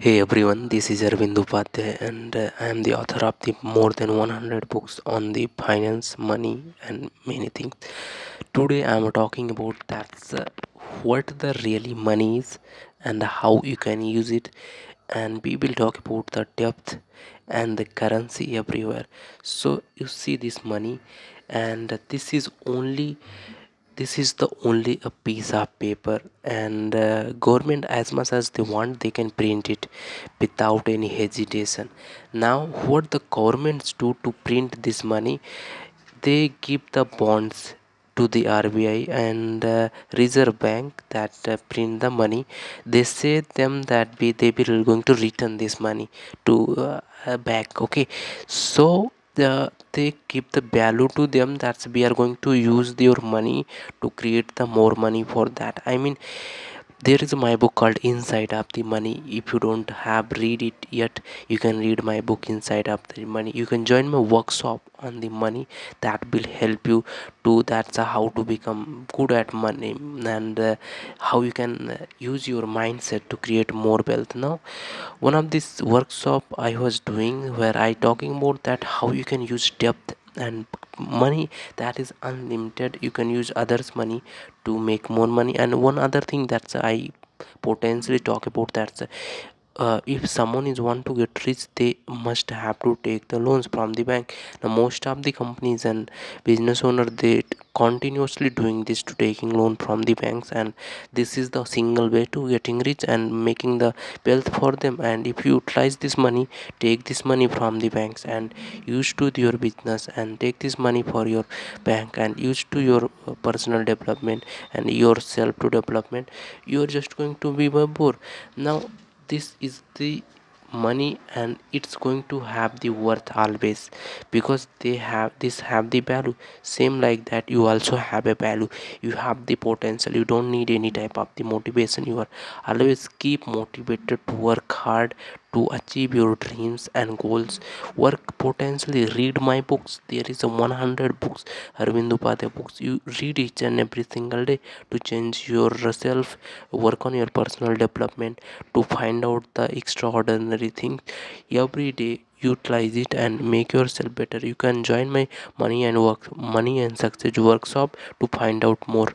Hey everyone, this is Arvind Upadhyay, and I am the author of the more than 100 books on the finance, money, and many things. Today I am talking about what the really money is and how you can use it, and we will talk about the depth and the currency everywhere. So you see this money, and this is the only a piece of paper, and government, as much as they want, they can print it without any hesitation. Now what the governments do to print this money, they give the bonds to the RBI and Reserve Bank that print the money. They say them that they will going to return this money to back. Okay, so they give the value to them that we are going to use your money to create the more money for that. I mean, there is my book called Inside of the Money. If you don't have read it yet, you can read my book Inside of the Money. You can join my workshop on the money that will help you to that's how to become good at money, and how you can use your mindset to create more wealth. Now one of this workshop I was doing where I talking about that how you can use depth and money that is unlimited. You can use others money to make more money. And one other thing that's I potentially talk about, that's if someone is want to get rich, they must have to take the loans from the bank. Now most of the companies and business owner, they continuously doing this to taking loan from the banks, and this is the single way to getting rich and making the wealth for them. And if you utilize this money, take this money from the banks and use to your business, and take this money for your bank and use to your personal development and yourself to development, you're just going to be poor. Now this is the money, and it's going to have the worth always, because they have the value. Same like that, you also have a value. You have the potential. You don't need any type of the motivation. You are always keep motivated to work hard to achieve your dreams and goals. Work potentially, read my books. There is a 100 books, Arvind Upadhyay books. You read each and every single day to change yourself, work on your personal development, to find out the extraordinary things every day. Utilize it and make yourself better. You can join my money and success workshop to find out more.